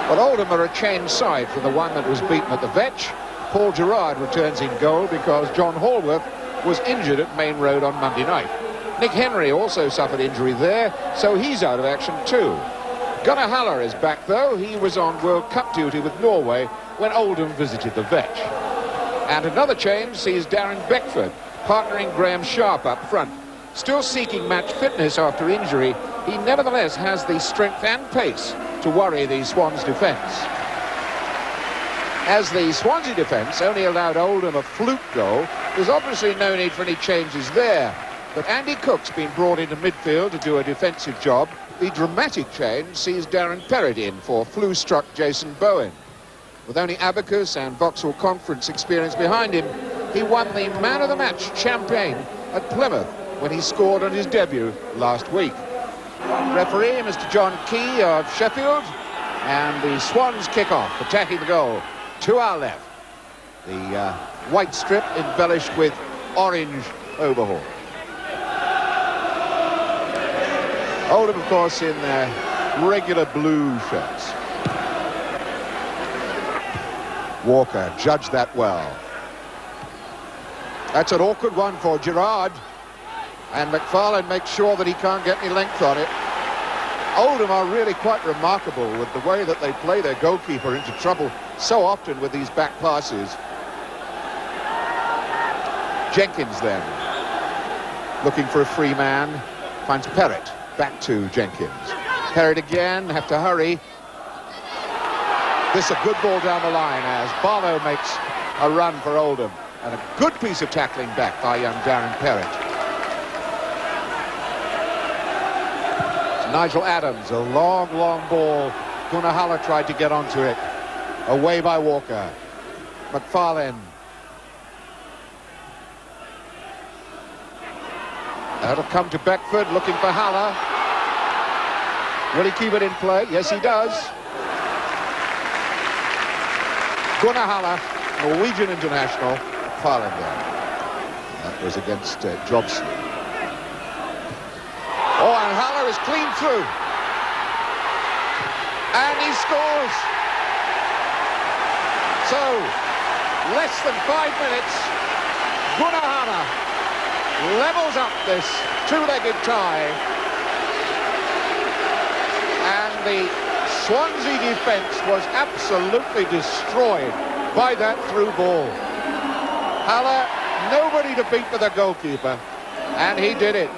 Well, Oldham are a changed side from the one that was beaten at the Vetch. Paul Gerrard returns in goal because John Hallworth was injured at Main Road on Monday night. Nick Henry also suffered injury there, so he's out of action too. Gunnar Haller is back though. He was on World Cup duty with Norway when Oldham visited the Vetch. And another change sees Darren Beckford partnering Graham Sharp up front. Still seeking match fitness after injury, he nevertheless has the strength and pace to worry the Swans' defence. As the Swansea defence only allowed Oldham a fluke goal, there's obviously no need for any changes there. But Andy Cook's been brought into midfield to do a defensive job. The dramatic change sees Darren Perrott in for flu-struck Jason Bowen. With only Abacus and Vauxhall Conference experience behind him, he won the Man of the Match champagne at Plymouth when he scored on his debut last week. Referee, Mr. John Key of Sheffield, and the Swans kick off, attacking the goal to our left. The white strip embellished with orange overhaul. Oldham, of course, in their regular blue shirts. Walker judged that well. That's an awkward one for Gerrard. And McFarlane makes sure that he can't get any length on it. Oldham are really quite remarkable with the way that they play their goalkeeper into trouble so often with these back passes. Jenkins then, looking for a free man, finds Perrott. Back to Jenkins. Perrott again, have to hurry. This is a good ball down the line as Barlow makes a run for Oldham. And a good piece of tackling back by young Darren Perrott. Nigel Adams, a long ball. Gunnar Haller tried to get onto it. Away by Walker. McFarlane. That'll come to Beckford, looking for Haller. Will he keep it in play? Yes, he does. Gunnar Haller, Norwegian international, McFarlane there. That was against Jobson. Oh, and Haller is clean through. And he scores. So, less than 5 minutes, Gunnar Haller levels up this two-legged tie. And the Swansea defence was absolutely destroyed by that through ball. Haller, nobody to beat with a goalkeeper, and he did it.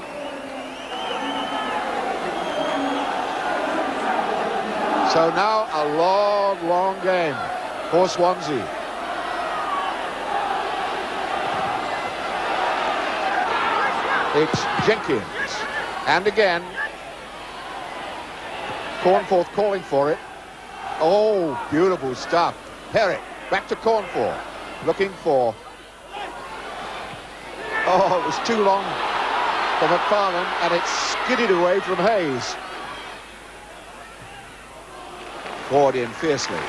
So now a long game for Swansea. It's Jenkins, and again, Cornforth calling for it. Oh, beautiful stuff. Perrott, back to Cornforth, looking for... Oh, it was too long for McFarlane, and it skidded away from Hayes. Forward in fiercely.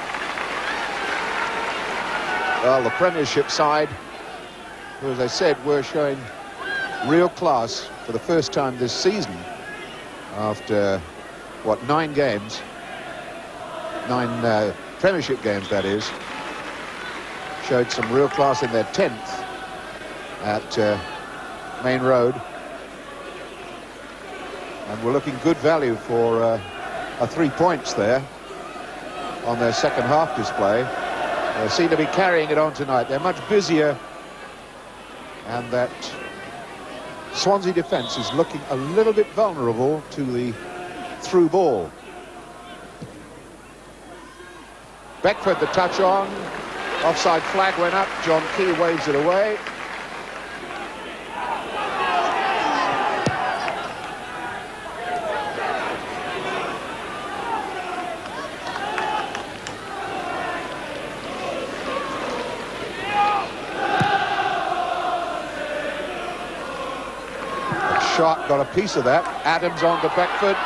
Well, the Premiership side, who, as I said, were showing real class for the first time this season after, what, 9 games? 9 Premiership games, that is. Showed some real class in their 10th at Main Road. And we're looking good value for a 3 points there on their second half display. They seem to be carrying it on tonight. They're much busier, and that Swansea defence is looking a little bit vulnerable to the through ball. Beckford the touch on. Offside flag went up. John Key waves it away. Sharp got a piece of that. Adams on to Beckford. And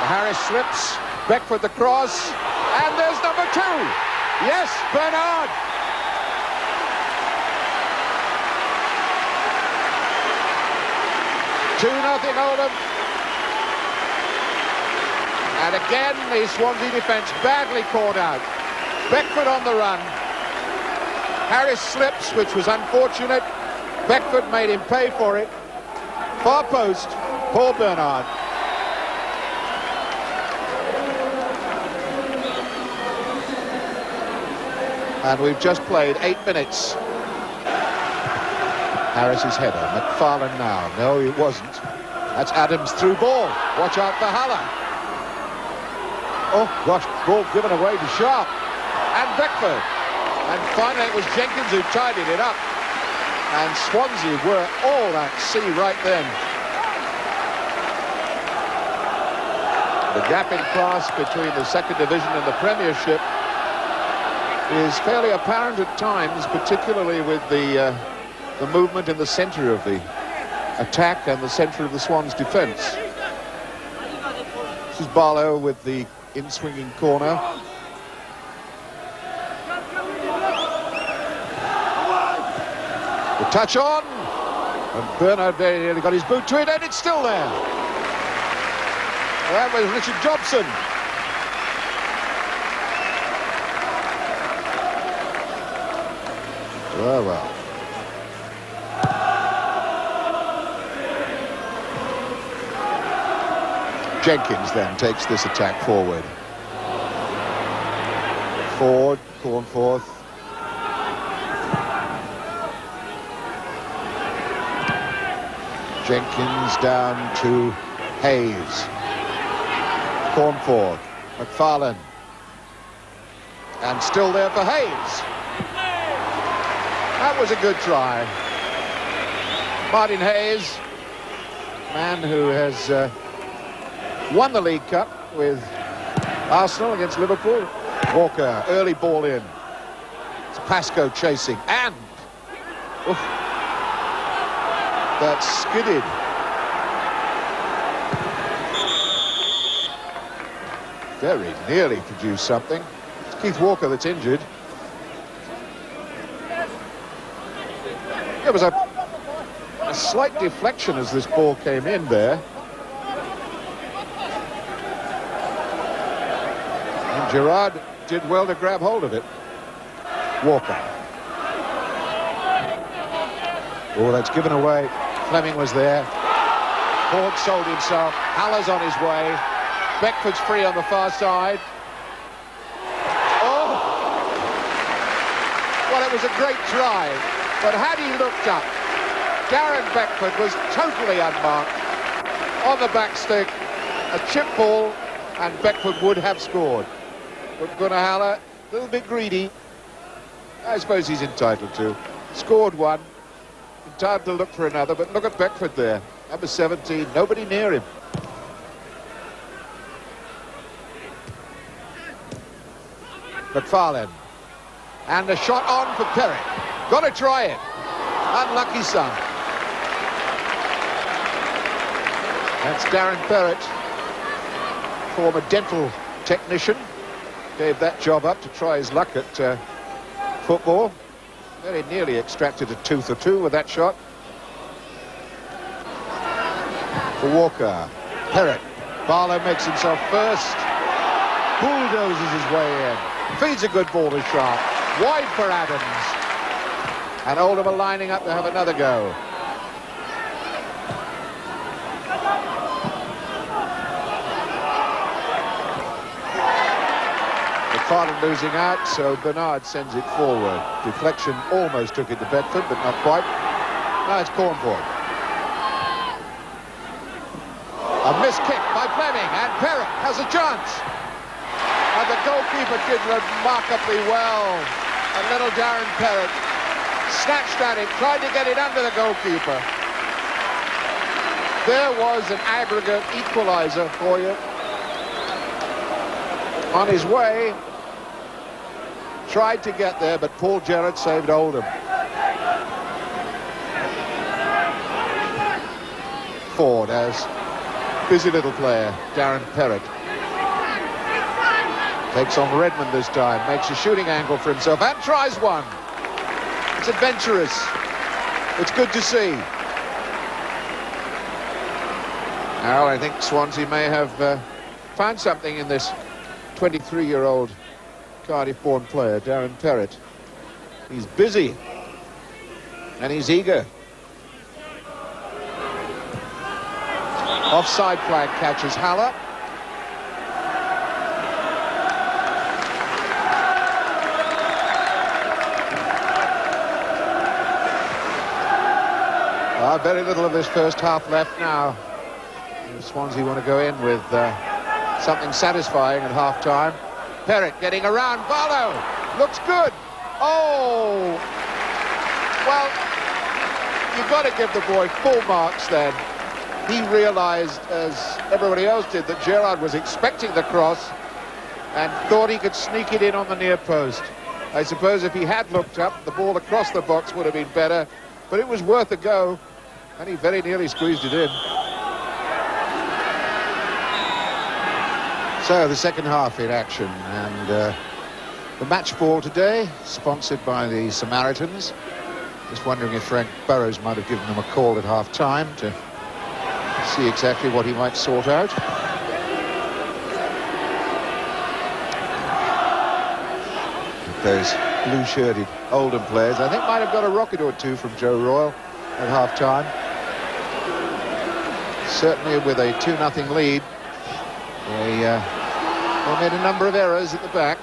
Harris slips. Beckford the cross. And there's number 2. Yes, Bernard. Two 2-0 Oldham. And again, the Swansea defence badly caught out. Beckford on the run. Harris slips, which was unfortunate. Beckford made him pay for it. Far post, Paul Bernard. And we've just played 8 minutes. Harris's header. McFarlane now. No, it wasn't. That's Adams through ball. Watch out for Haller. Oh, gosh, ball given away to Sharp. And Beckford. And finally it was Jenkins who tidied it up. And Swansea were all at sea right then. The gap in class between the second division and the Premiership is fairly apparent at times, particularly with the movement in the centre of the attack and the centre of the Swans' defence. This is Barlow with the in-swinging corner. The touch on, and Bernard very nearly got his boot to it, and it's still there. That was Richard Jobson. Well. Jenkins then takes this attack forward. Ford, Cornforth. Jenkins down to Hayes. Cornforth, McFarlane. And still there for Hayes. That was a good try. Martin Hayes, man who has won the League Cup with Arsenal against Liverpool. Walker, early ball in. It's Pascoe chasing, and that skidded. Very nearly produced something. It's Keith Walker that's injured. There was a slight deflection as this ball came in there. And Gerrard did well to grab hold of it. Walker. Oh, that's given away. Fleming was there. Ford sold himself. Haller's on his way. Beckford's free on the far side. Oh! Well, it was a great try. But had he looked up, Darren Beckford was totally unmarked. On the back stick, a chip ball, and Beckford would have scored. But Gunnar Haller, a little bit greedy. I suppose he's entitled to. Scored one. Entitled to look for another, but look at Beckford there. Number 17, nobody near him. McFarlane. And a shot on for Perrick. Got to try it. Unlucky son. That's Darren Perrett, former dental technician. Gave that job up to try his luck at football. Very nearly extracted a tooth or two with that shot. For Walker. Perrett. Barlow makes himself first. Bulldozes his way in. Feeds a good ball to Sharp. Wide for Adams. And Oldham are lining up to have another go. McFarlane losing out, so Bernard sends it forward. Deflection almost took it to Bedford, but not quite. Now it's Cornforth. A missed kick by Fleming, and Perrett has a chance. And the goalkeeper did remarkably well. And little Darren Perrett snatched at it, tried to get it under the goalkeeper. There was an aggregate equaliser for you. On his way, tried to get there, but Paul Gerrard saved Oldham. Ford has busy little player, Darren Perrett. Takes on Redmond this time, makes a shooting angle for himself, and tries one. It's adventurous. It's good to see. Now I think Swansea may have found something in this 23-year-old Cardiff-born player, Darren Perrett. He's busy and he's eager. Offside flag catches Haller. Very little of this first half left now. Swansea want to go in with something satisfying at half-time. Perrett getting around. Barlow looks good. Oh! Well, you've got to give the boy full marks then. He realised, as everybody else did, that Gerrard was expecting the cross and thought he could sneak it in on the near post. I suppose if he had looked up, the ball across the box would have been better, but it was worth a go, and he very nearly squeezed it in. So the second half in action, and the match ball today, sponsored by the Samaritans. Just wondering if Frank Burrows might have given them a call at half-time to see exactly what he might sort out. Those blue-shirted Oldham players, I think, might have got a rocket or two from Joe Royle at half-time. Certainly with a 2-0 lead, they made a number of errors at the back.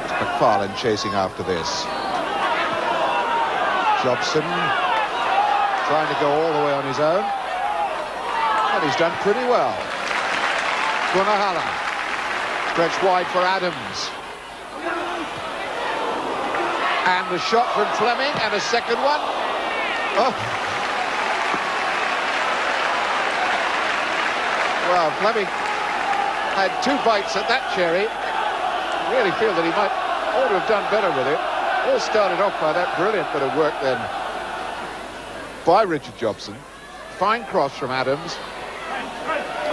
McFarlane chasing after this. Jobson trying to go all the way on his own, and he's done pretty well. Gunnar Haller stretched wide for Adams, and the shot from Fleming, and a second one. Oh, well, Fleming had 2 bites at that cherry. I really feel that he ought to have done better with it. All started off by that brilliant bit of work then by Richard Jobson. Fine cross from Adams.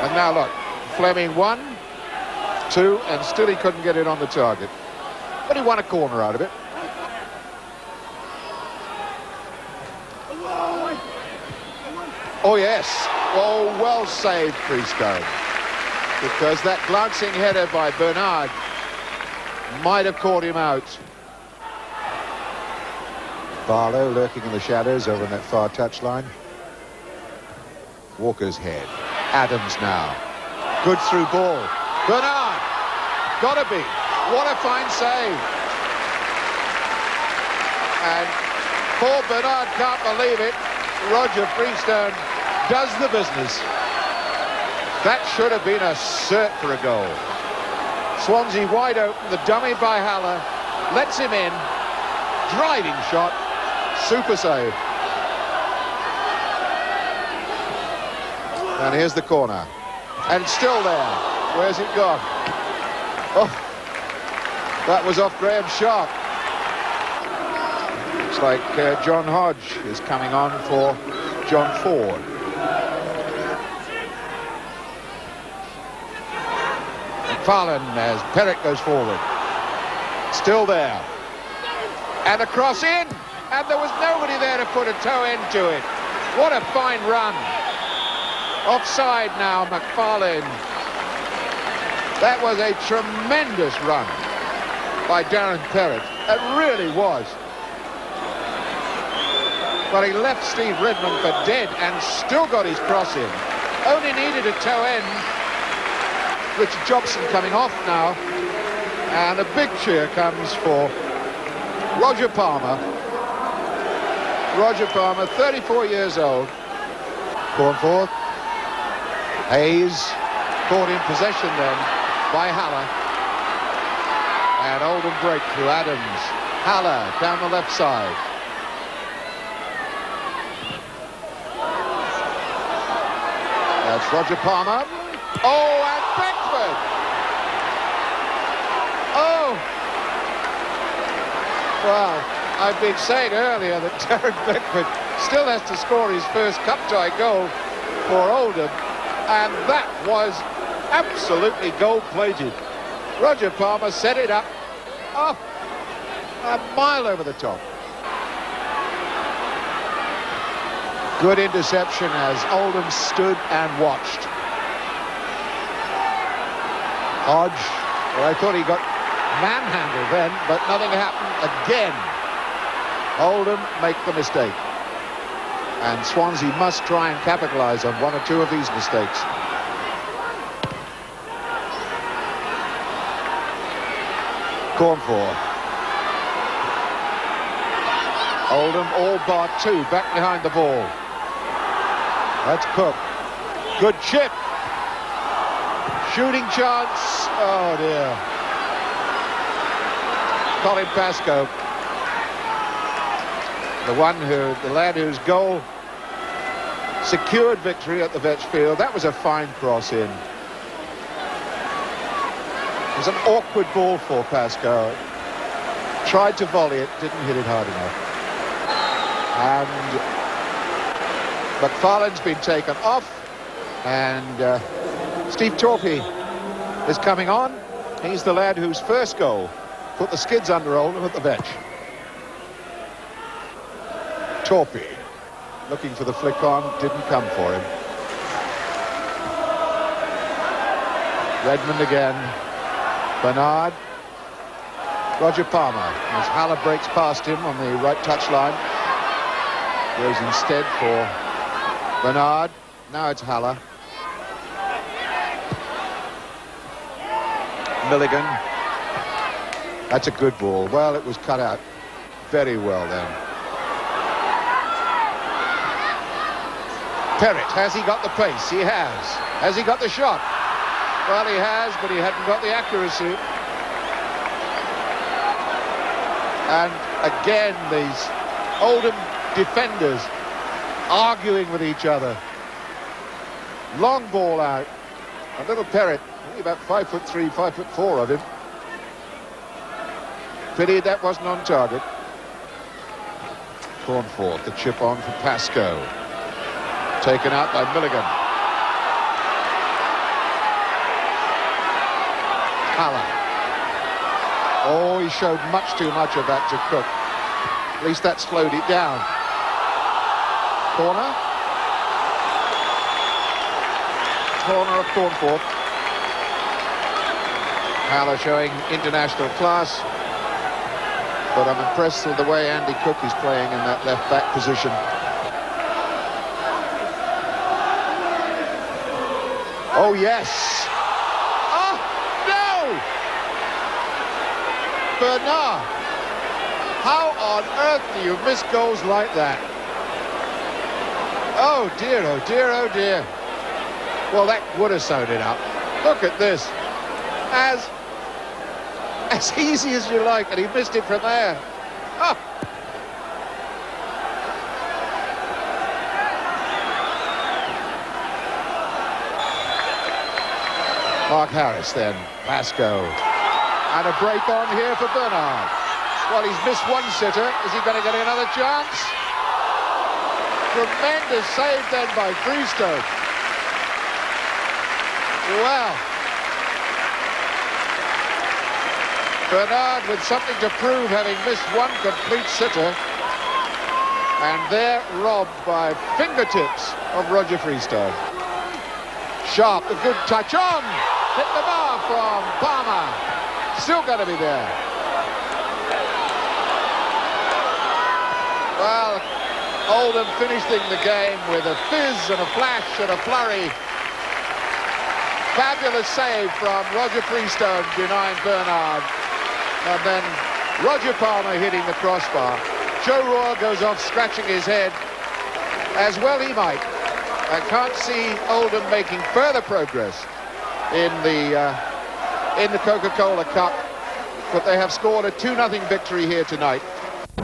And now look, Fleming 1, 2, and still he couldn't get it on the target. But he won a corner out of it. Oh yes, oh well saved, Freestone. Because that glancing header by Bernard might have caught him out. Barlow lurking in the shadows over on that far touchline. Walker's head. Adams now. Good through ball. Bernard! Gotta be. What a fine save. And Paul Bernard can't believe it. Roger Freestone does the business. That should have been a cert for a goal. Swansea wide open. The dummy by Haller. Lets him in. Driving shot. Super save. And here's the corner. And still there. Where's it gone? Oh, that was off Graham Sharp. Looks like John Hodge is coming on for John Ford. McFarlane as Perrett goes forward. Still there. And a cross in. And there was nobody there to put a toe into it. What a fine run. Offside now, McFarlane. That was a tremendous run by Darren Perrett. It really was. But he left Steve Redmond for dead and still got his cross in. Only needed a toe end. Richard Jobson coming off now. And a big cheer comes for Roger Palmer. Roger Palmer, 34 years old. Cornforth. Hayes caught in possession then by Haller. And Oldham breakthrough. Adams. Haller down the left side. That's Roger Palmer. Oh, and Beckford. Oh. Well, I've been saying earlier that Darren Beckford still has to score his first cup tie goal for Oldham, and that was absolutely gold-plated. Roger Palmer set it up, oh, a mile over the top. Good interception as Oldham stood and watched. Hodge, well, I thought he got manhandled then, but nothing happened again. Oldham make the mistake. And Swansea must try and capitalise on one or two of these mistakes. Cornforth. Oldham all bar two back behind the ball. That's Cook. Good chip. Shooting chance. Oh dear. Colin Pascoe. The lad whose goal secured victory at the Vetch Field. That was a fine cross in. It was an awkward ball for Pascoe. Tried to volley it, didn't hit it hard enough. And McFarlane's been taken off, and Steve Torpey is coming on. He's the lad whose first goal put the skids under Oldham at the Vetch. Torpey looking for the flick on, didn't come for him. Redmond again. Bernard. Roger Palmer as Haller breaks past him on the right touchline. Goes instead for Bernard. Now it's Haller. Milligan. That's a good ball. Well, it was cut out very well then. Perrott, has he got the pace? He has. Has he got the shot? Well, he has, but he hadn't got the accuracy. And again, these Oldham defenders arguing with each other. Long ball out. A little Perrott, only about 5'3", 5'4" of him. Pity that wasn't on target. Cornforth, the chip on for Pascoe. Taken out by Milligan. Haller. Oh, he showed much too much of that to Cook. At least that slowed it down. Corner. Corner of Cornforth. Haller showing international class. But I'm impressed with the way Andy Cook is playing in that left-back position. Oh, yes. Oh, no! Bernard. How on earth do you miss goals like that? Oh, dear, oh, dear, oh, dear. Well, that would have sewn it up. Look at this. As easy as you like, and he missed it from there. Oh. Mark Harris then, Pascoe. And a break on here for Bernard. Well, he's missed one sitter. Is he going to get another chance? Tremendous save then by Freestone. Well. Bernard with something to prove, having missed one complete sitter. And they're robbed by fingertips of Roger Freestone. Sharp, a good touch on. Hit the bar from Palmer. Still going to be there. Well, Oldham finishing the game with a fizz and a flash and a flurry. Fabulous save from Roger Freestone denying Bernard. And then Roger Palmer hitting the crossbar. Joe Roar goes off scratching his head. As well he might. I can't see Oldham making further progress in the Coca-Cola Cup, but they have scored a 2-0 victory here tonight.